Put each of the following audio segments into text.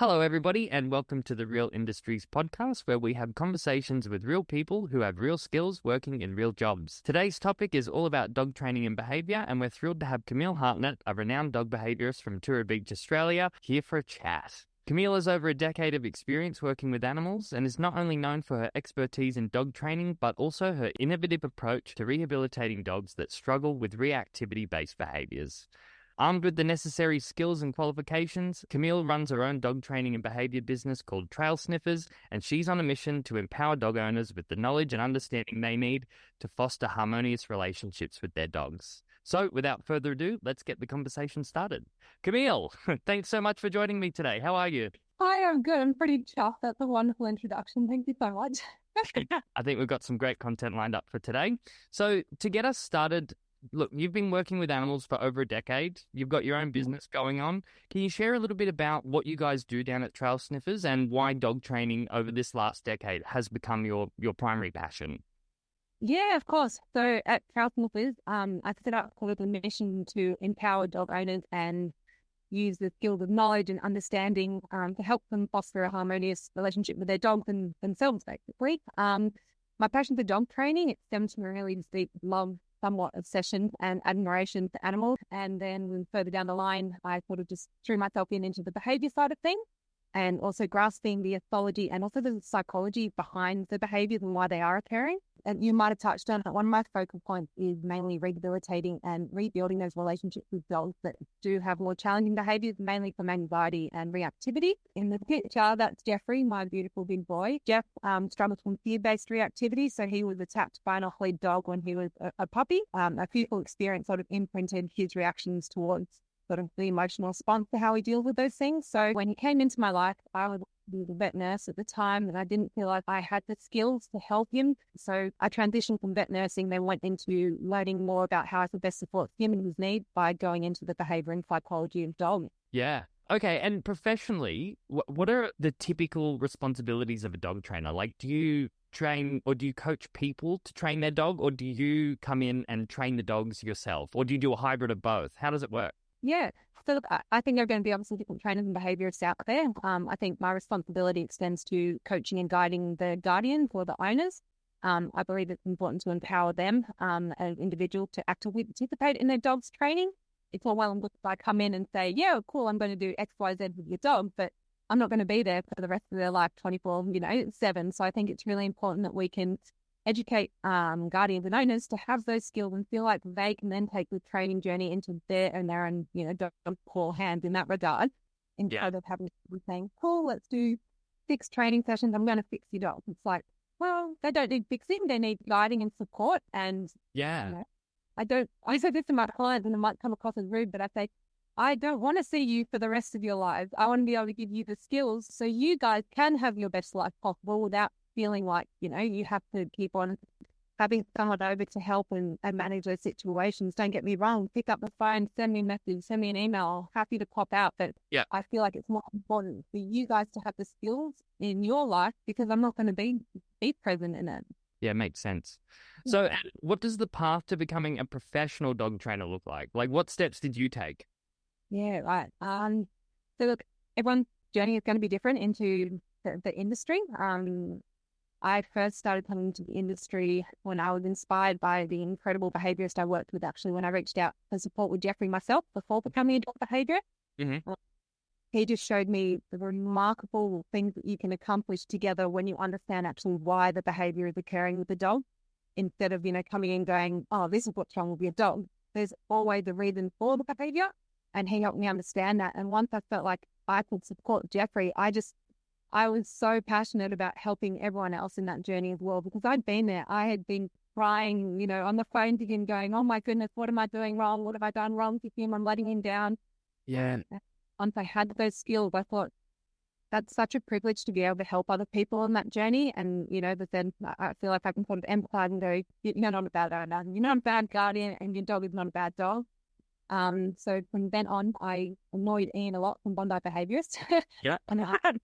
Hello, everybody, and welcome to the Real Industries podcast, where we have conversations with real people who have real skills working in real jobs. Today's topic is all about dog training and behaviour, and we're thrilled to have Camille Hartnett, a renowned dog behaviourist from Tura Beach, Australia, here for a chat. Camille has over a decade of experience working with animals and is not only known for her expertise in dog training, but also her innovative approach to rehabilitating dogs that struggle with reactivity-based behaviours. Armed with the necessary skills and qualifications, Camille runs her own dog training and behaviour business called Sniffers, and she's on a mission to empower dog owners with the knowledge and understanding they need to foster harmonious relationships with their dogs. So, without further ado, let's get the conversation started. Camille, thanks so much for joining me today. How are you? Hi, I'm good. I'm pretty chuffed. That's a wonderful introduction. Thank you so much. I think we've got some great content lined up for today. So, to get us started, look, you've been working with animals for over a decade. You've got your own business going on. Can you share a little bit about what you guys do down at Trail Sniffers and why dog training over this last decade has become your primary passion? Yeah, of course. So at Trail Sniffers, I set up with a mission to empower dog owners and use the skills of knowledge and understanding to help them foster a harmonious relationship with their dogs and themselves, basically. My passion for dog training, it stems from a really deep love, somewhat obsession and admiration for animals. And then further down the line, I sort of just threw myself into the behavior side of things and also grasping the ethology and also the psychology behind the behaviors and why they are occurring. And you might have touched on it. One of my focal points is mainly rehabilitating and rebuilding those relationships with dogs that do have more challenging behaviors, mainly from anxiety and reactivity. In the picture, that's Jeffrey, my beautiful big boy. Jeff struggles from fear-based reactivity. So he was attacked by an off-lead dog when he was a puppy. A fearful experience sort of imprinted his reactions towards sort of the emotional response to how we deal with those things. So when he came into my life, I was a vet nurse at the time, and I didn't feel like I had the skills to help him. So I transitioned from vet nursing, then went into learning more about how I could best support him and his needs by going into the behavior and psychology of dogs. Yeah. Okay. And professionally, what are the typical responsibilities of a dog trainer? Like, do you train or do you coach people to train their dog, or do you come in and train the dogs yourself, or do you do a hybrid of both? How does it work? Yeah. So look, I think there are going to be obviously different trainers and behaviourists out there. I think my responsibility extends to coaching and guiding the guardians or the owners. I believe it's important to empower them as an individual to actively participate in their dog's training. It's all well and good if I come in and say, yeah, cool, I'm going to do X, Y, Z with your dog, but I'm not going to be there for the rest of their life 24/7. So I think it's really important that we can educate guardians and owners to have those skills and feel like they can then take the training journey into their own, dog call hands in that regard, instead of having people saying, cool, let's do 6 training sessions, I'm going to fix your dog. It's like, well, they don't need fixing, they need guiding and support. And I say this to my clients, and it might come across as rude, but I say, I don't want to see you for the rest of your lives. I want to be able to give you the skills so you guys can have your best life possible without feeling like, you have to keep on having someone over to help and manage those situations. Don't get me wrong, pick up the phone, send me a message, send me an email, happy to pop out. But I feel like it's more important for you guys to have the skills in your life, because I'm not going to be present in it. Yeah, makes sense. So what does the path to becoming a professional dog trainer look like? Like, what steps did you take? Yeah, right. So look, everyone's journey is going to be different into the industry. I first started coming into the industry when I was inspired by the incredible behaviourist I worked with, actually, when I reached out for support with Jeffrey myself before becoming a dog behaviourist. Mm-hmm. He just showed me the remarkable things that you can accomplish together when you understand actually why the behaviour is occurring with the dog, instead of, coming in going, oh, this is what's wrong with your dog. There's always a reason for the behaviour, and he helped me understand that. And once I felt like I could support Jeffrey, I was so passionate about helping everyone else in that journey as well, because I'd been there. I had been crying, on the phone to him going, oh my goodness, what am I doing wrong? What have I done wrong to him? I'm letting him down. Yeah. Once I had those skills, I thought, that's such a privilege to be able to help other people on that journey. And, but then I feel like I can sort of empathize and go, you're not a bad owner, you're not a bad guardian, and your dog is not a bad dog. So from then on, I annoyed Ian a lot from Bondi Behaviourist. Yeah. And I had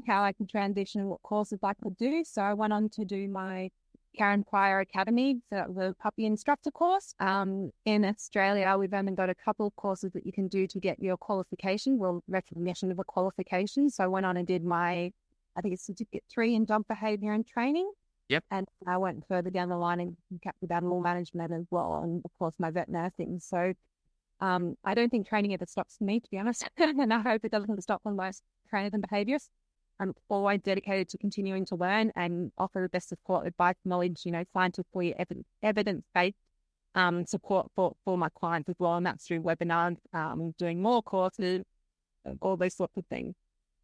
how I could transition and what courses I could do. So I went on to do my Karen Pryor Academy, so the puppy instructor course. In Australia, we've only got a couple of courses that you can do to get your qualification, well, recognition of a qualification. So I went on and did I think it's certificate 3 in dog behaviour and training. Yep. And I went further down the line and captured animal management as well, and of course my vet nursing. So I don't think training ever stops for me, to be honest, and I hope it doesn't stop when most trainers and behaviourists. I'm always dedicated to continuing to learn and offer the best support, advice, knowledge, scientifically evidence-based support for my clients as well. And that's through webinars, doing more courses, all those sorts of things.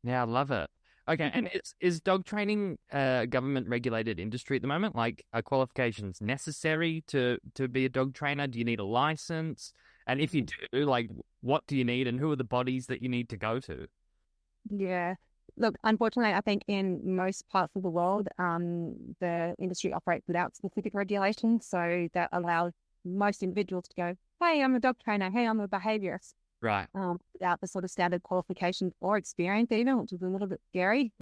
Yeah, I love it. Okay, and is dog training a government-regulated industry at the moment? Like, are qualifications necessary to be a dog trainer? Do you need a license? And if you do, like, what do you need and who are the bodies that you need to go to? Yeah. Look, unfortunately, I think in most parts of the world, the industry operates without specific regulations. So that allows most individuals to go, hey, I'm a dog trainer. Hey, I'm a behaviourist. Right. Without the sort of standard qualifications or experience even, which is a little bit scary.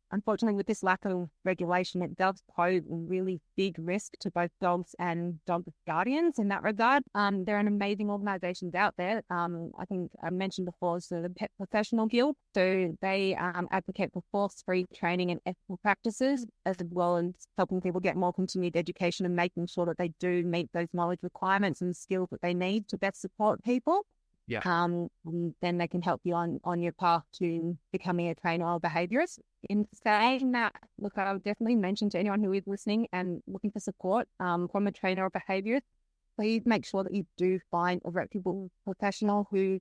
Unfortunately, with this lack of regulation, it does pose a really big risk to both dogs and dog guardians in that regard. There are amazing organisations out there. I think I mentioned before, so the Pet Professional Guild. So they advocate for force-free training and ethical practices, as well as helping people get more continued education and making sure that they do meet those knowledge requirements and skills that they need to best support people. Yeah. Then they can help you on your path to becoming a trainer or behaviourist. In saying that, look, I would definitely mention to anyone who is listening and looking for support from a trainer or behaviourist, please make sure that you do find a reputable professional who,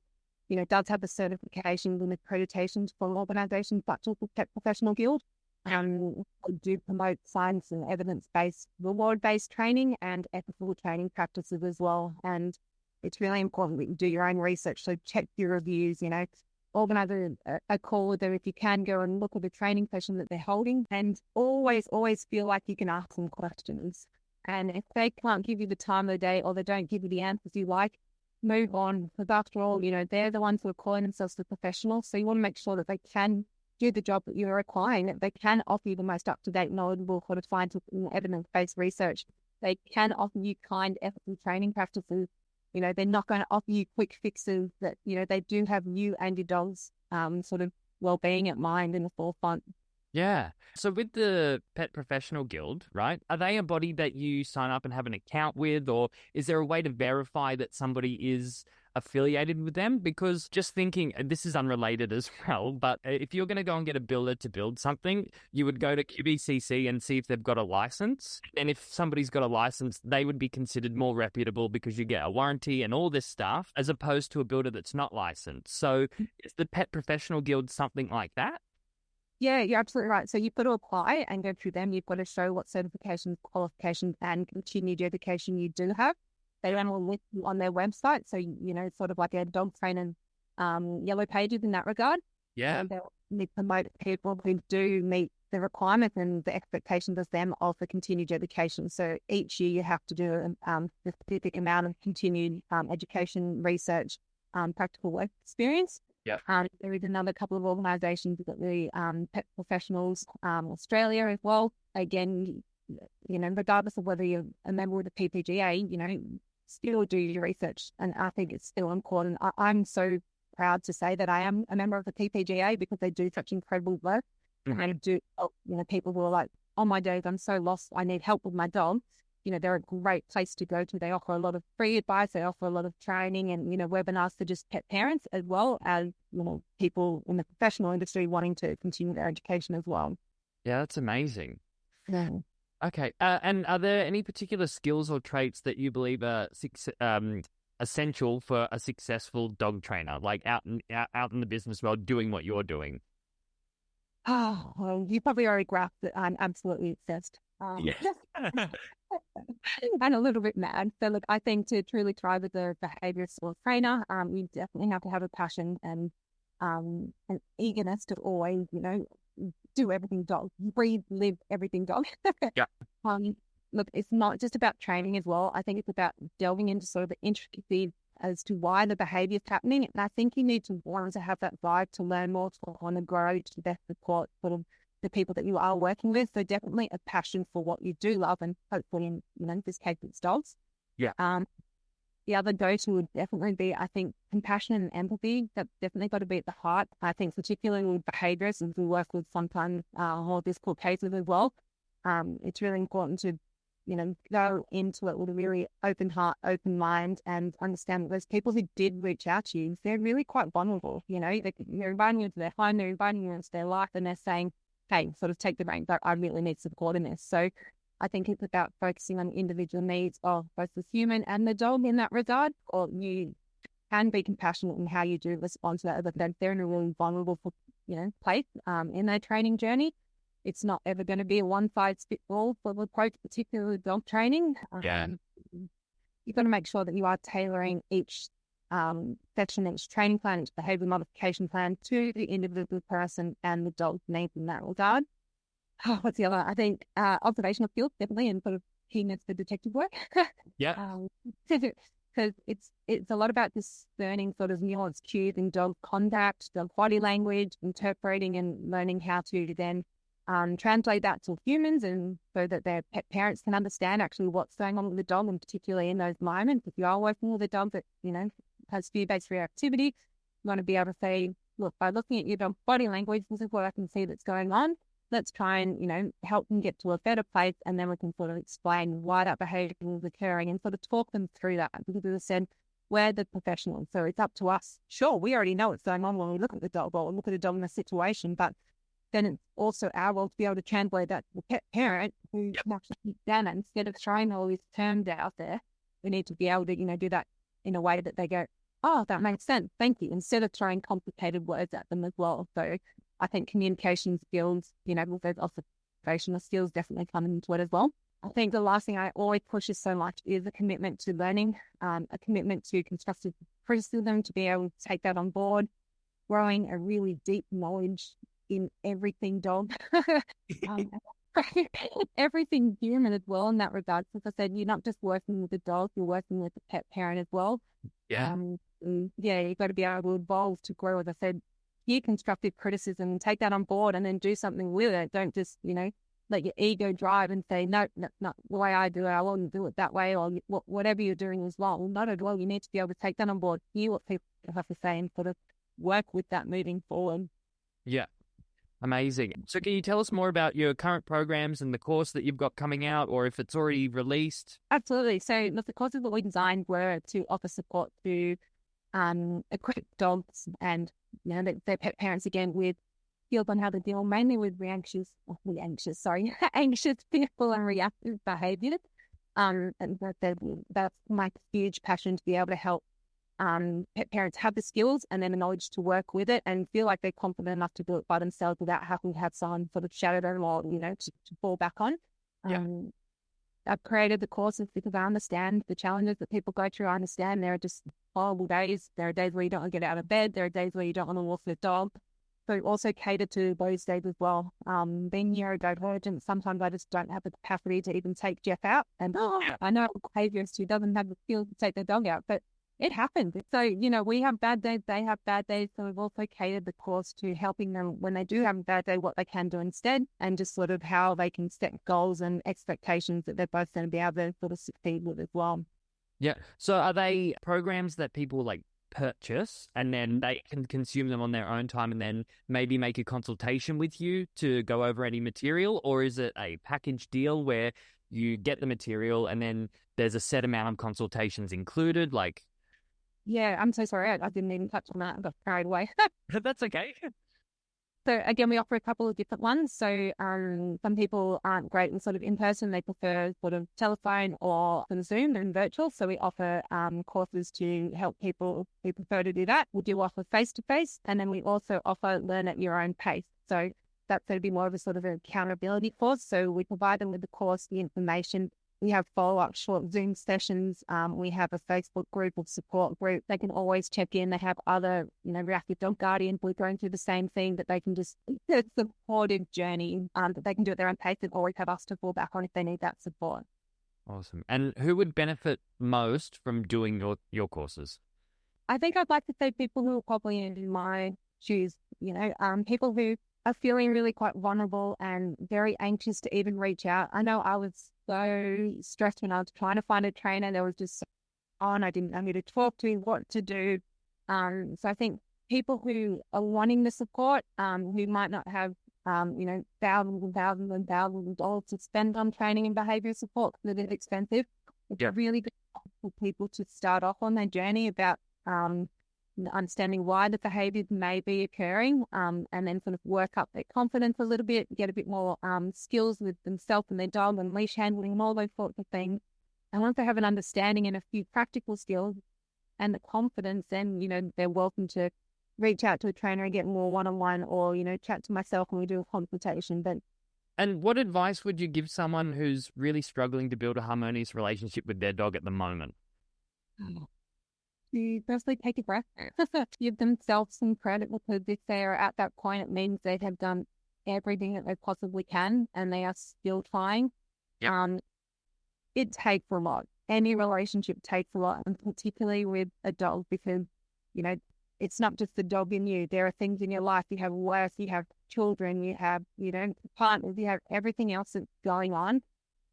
does have the certifications and accreditations from organisations such as the Pet Professional Guild. Do promote science and evidence-based, reward-based training and ethical training practices as well. And it's really important that you do your own research. So check your reviews, organize a call with them if you can, go and look at the training session that they're holding, and always feel like you can ask them questions. And if they can't give you the time of the day or they don't give you the answers you like, move on. Because after all, they're the ones who are calling themselves the professionals. So you want to make sure that they can do the job that you're requiring, that they can offer you the most up-to-date, knowledgeable sort of scientific and evidence-based research. They can offer you kind, ethical training practices. They're not going to offer you quick fixes, that, they do have you and your dog's sort of well-being at mind in the forefront. Yeah. So with the Pet Professional Guild, right, are they a body that you sign up and have an account with, or is there a way to verify that somebody is affiliated with them? Because just thinking, and this is unrelated as well, but if you're going to go and get a builder to build something, you would go to QBCC and see if they've got a license. And if somebody's got a license, they would be considered more reputable because you get a warranty and all this stuff, as opposed to a builder that's not licensed. So is the Pet Professional Guild something like that? Yeah, you're absolutely right. So you've got to apply and go through them. You've got to show what certifications, qualifications, and continued education you do have. They run a link on their website. So, sort of like a dog training yellow pages in that regard. Yeah. And they promote people who do meet the requirements and the expectations of them of the continued education. So each year you have to do a specific amount of continued education, research, practical work experience. Yeah. There is another couple of organisations that the Pet Professionals Australia as well. Again, regardless of whether you're a member of the PPGA, still do your research. And I think it's still important. I'm so proud to say that I am a member of the PPGA because they do such incredible work. Mm-hmm. And do help, people who are like, on my days, I'm so lost, I need help with my dog. They're a great place to go to. They offer a lot of free advice. They offer a lot of training and, webinars for just pet parents, as well as, people in the professional industry wanting to continue their education as well. Yeah, that's amazing. Yeah. Okay. And are there any particular skills or traits that you believe are essential for a successful dog trainer, like out in the business world doing what you're doing? Oh, well, you probably already grasped that I'm absolutely obsessed. Yeah. And a little bit mad. So look, I think to truly thrive as a behaviourist or trainer, you definitely have to have a passion and an eagerness to always, do everything dog. Breathe, live everything dog. Yeah. Look, it's not just about training as well. I think it's about delving into sort of the intricacies as to why the behaviour is happening. And I think you need to want to have that drive to learn more, to want to grow, to best support sort of the people that you are working with. So definitely a passion for what you do love, and hopefully in this case it's dogs. Yeah. The other go-to would definitely be, I think, compassion and empathy. That's definitely got to be at the heart. I think particularly with behaviourists, and we work with sometimes more difficult cases as well, it's really important to, go into it with a really open heart, open mind, and understand that those people who did reach out to you, they're really quite vulnerable. They're inviting you into their home, they're inviting you into their life, and they're saying, hey, sort of take the reins. I really need support in this. So I think it's about focusing on individual needs of both the human and the dog in that regard, or you can be compassionate in how you do respond to that. But then they're in a really vulnerable, place in their training journey. It's not ever going to be a one-size-fits-all for the approach, particularly with dog training. Yeah. You've got to make sure that you are tailoring each section, each training plan, each behavior modification plan to the individual person and the dog's needs in that regard. Oh, what's the other? I think observational skills, definitely, and sort of keenness for detective work. Yeah. Because it's a lot about discerning sort of nuanced cues in dog contact, dog body language, interpreting and learning how to then translate that to humans, and so that their pet parents can understand actually what's going on with the dog, and particularly in those moments. If you are working with a dog that, has fear-based reactivity, you want to be able to say, look, by looking at your dog's body language, this is what I can see that's going on. Let's try and, help them get to a better place, and then we can sort of explain why that behavior is occurring and sort of talk them through that. Because as I said, we're the professionals, so it's up to us. Sure, we already know what's going on when we look at the dog or look at a dog in a situation, but then it's also our role to be able to translate that to the pet parent who can actually sit down, and instead of throwing all these terms out there, we need to be able to, do that in a way that they go, oh, that makes sense, thank you, instead of throwing complicated words at them as well. So I think communication skills, with those observational skills definitely come into it as well. I think the last thing I always push is so much is a commitment to learning, a commitment to constructive criticism, to be able to take that on board, growing a really deep knowledge in everything dog, everything human as well in that regard. As I said, you're not just working with the dog, you're working with the pet parent as well. Yeah. You've got to be able to evolve to grow. As I said, hear constructive criticism and take that on board and then do something with it. Don't just, let your ego drive and say, no, that's not the way I do it. I won't do it that way, or whatever you're doing is wrong. Not at all. You need to be able to take that on board, hear what people have to say, and sort of work with that moving forward. Yeah. Amazing. So can you tell us more about your current programs and the course that you've got coming out, or if it's already released? Absolutely. So the courses that we designed were to offer support to equip dogs and their pet parents, again, with skills on how to deal mainly with anxious, fearful and reactive behaviours. And that's my huge passion, to be able to help pet parents have the skills and then the knowledge to work with it and feel like they're confident enough to do it by themselves without having to have someone sort of shadow them or, to fall back on. Yeah. I've created the courses because I understand the challenges that people go through. I understand there are just horrible days. There are days where you don't want to get out of bed. There are days where you don't want to walk the dog. So also cater to those days as well. Being neurodivergent, sometimes I just don't have the capacity to even take Jeff out. And I know a behaviourist who doesn't have the skills to take their dog out, but it happens. So, we have bad days, they have bad days. So we've also catered the course to helping them when they do have a bad day, what they can do instead, and just sort of how they can set goals and expectations that they're both going to be able to sort of succeed with as well. Yeah. So are they programs that people purchase and then they can consume them on their own time and then maybe make a consultation with you to go over any material? Or is it a package deal where you get the material and then there's a set amount of consultations included? Yeah, I'm so sorry. I didn't even touch on that. I got carried away. That's okay. So again, we offer a couple of different ones. So some people aren't great in sort of in person. They prefer sort of telephone or Zoom and virtual. So we offer courses to help people who prefer to do that. We do offer face-to-face, and then we also offer learn at your own pace. So that's going to be more of a sort of an accountability course. So we provide them with the course, the information. We have follow-up short Zoom sessions. We have a Facebook group or support group. They can always check in. They have other, reactive dog guardians. We're going through the same thing, that they can just, it's a supportive journey that they can do at their own pace and always have us to fall back on if they need that support. Awesome. And who would benefit most from doing your courses? I think I'd like to say people who are probably in my shoes, people who are feeling really quite vulnerable and very anxious to even reach out. I know I was so stressed when I was trying to find a trainer. There was just so on, I didn't know who to talk to, what to do. So I think people who are wanting the support, who might not have, thousands and thousands and thousands of dollars to spend on training and behaviour support because it is expensive. It's really good for people to start off on their journey about understanding why the behaviours may be occurring, and then sort of work up their confidence a little bit, get a bit more skills with themselves and their dog and leash handling and all those sorts of things. And once they have an understanding and a few practical skills and the confidence, then, they're welcome to reach out to a trainer and get more one-on-one or, chat to myself when we do a consultation. And what advice would you give someone who's really struggling to build a harmonious relationship with their dog at the moment? To firstly take a breath, give themselves some credit, because if they are at that point, it means they have done everything that they possibly can and they are still trying. It takes a lot. Any relationship takes a lot, and particularly with a dog, because, it's not just the dog in you. There are things in your life. You have work, you have children, you have, partners, you have everything else that's going on.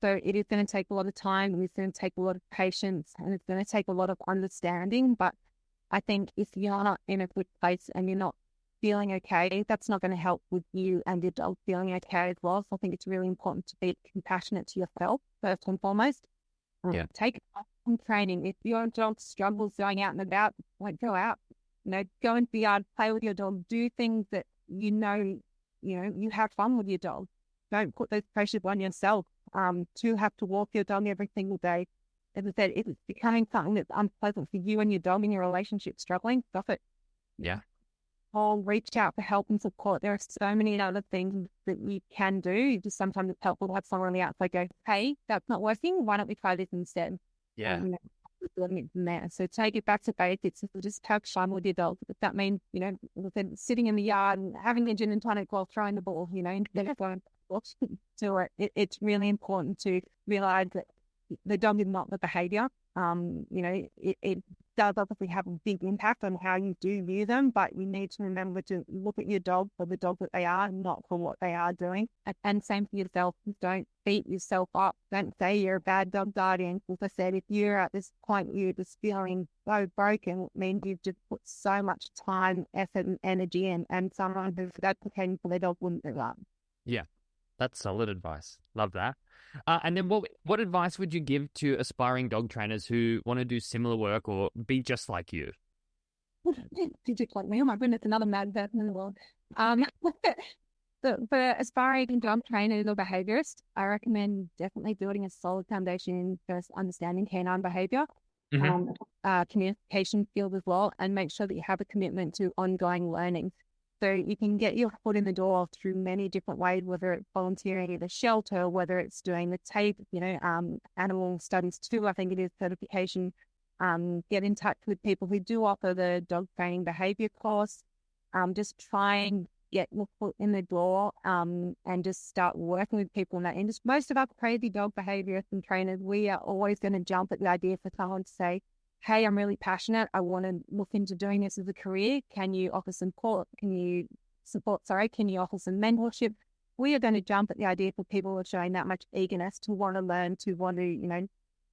So it is going to take a lot of time, and it's going to take a lot of patience, and it's going to take a lot of understanding. But I think if you're not in a good place and you're not feeling okay, that's not going to help with you and your dog feeling okay as well. So I think it's really important to be compassionate to yourself, first and foremost. Take some training. If your dog struggles going out and about, go out. Go into the yard, play with your dog, do things that you have fun with your dog. Don't put those pressures on yourself to have to walk your dog every single day. As I said, if it's becoming something that's unpleasant for you and your dog and your relationship struggling, stop it. Or reach out for help and support. There are so many other things that you can do. Sometimes it's helpful to have someone on the outside go, hey, that's not working. Why don't we try this instead? So take it back to basics. Just have fun with your dog. If that means, sitting in the yard and having a gin and tonic while throwing the ball, instead of going to it. It's really important to realize that the dog is not the behavior. It does obviously have a big impact on how you do view them, but you need to remember to look at your dog for the dog that they are, not for what they are doing. And same for yourself. Don't beat yourself up. Don't say you're a bad dog guardian. As I said, if you're at this point, you're just feeling so broken, it means you've just put so much time, effort, and energy in, and someone who's advocating for their dog wouldn't do that. Yeah, that's solid advice. Love that. And then what advice would you give to aspiring dog trainers who want to do similar work or be just like you? Be just like me. Oh my goodness, another mad person in the world. For aspiring dog trainers or behaviourists, I recommend definitely building a solid foundation first, understanding canine behaviour, communication skills as well, and make sure that you have a commitment to ongoing learning. So you can get your foot in the door through many different ways, whether it's volunteering at a shelter, whether it's doing the TAPE, animal studies too, I think it is certification. Get in touch with people who do offer the dog training behaviour course. Just try and get your foot in the door and just start working with people in that industry. Most of our crazy dog behaviourists and trainers, we are always going to jump at the idea for someone to say, hey, I'm really passionate. I want to look into doing this as a career. Can you offer some support? Can you offer some mentorship? We are going to jump at the idea for people who are showing that much eagerness to want to learn, to want to,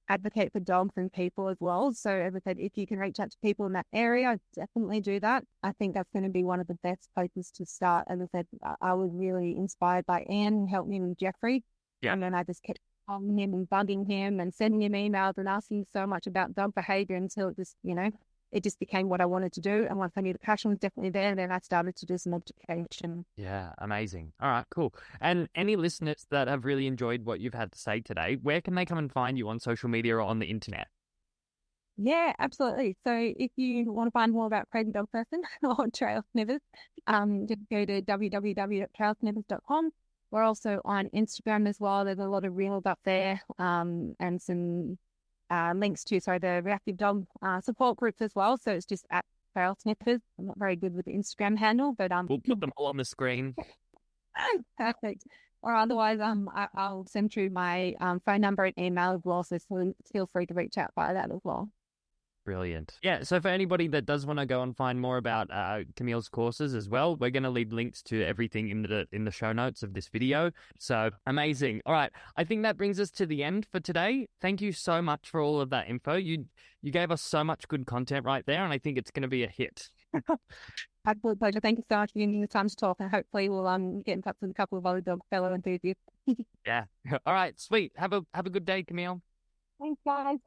advocate for dogs and people as well. So as I said, if you can reach out to people in that area, definitely do that. I think that's going to be one of the best places to start. As I said, I was really inspired by Anne, helped me with Jeffrey. And then I just kept calling him and bugging him and sending him emails and asking so much about dog behaviour until it just, it just became what I wanted to do. And once I knew the passion was definitely there, then I started to do some education. Yeah, amazing. All right, cool. And any listeners that have really enjoyed what you've had to say today, where can they come and find you on social media or on the internet? Yeah, absolutely. So if you want to find more about Crazy Dog Person or Trail Sniffers, just go to www.trailsniffers.com. We're also on Instagram as well. There's a lot of reels up there and some links to, the reactive dog support groups as well. So it's just at Trail Sniffers. I'm not very good with the Instagram handle, but we'll put them all on the screen. Perfect. Or otherwise, I'll send through my phone number and email as well. So feel free to reach out via that as well. Brilliant. Yeah, so for anybody that does want to go and find more about Camille's courses as well, we're going to leave links to everything in the show notes of this video. So amazing. All right, I think that brings us to the end for today. Thank you so much for all of that info. You gave us so much good content right there, and I think it's going to be a hit. Absolute pleasure. Thank you so much for giving me the time to talk, and hopefully we'll get in touch with a couple of other dog fellow enthusiasts. Yeah. All right, sweet. Have a good day, Camille. Thanks, guys.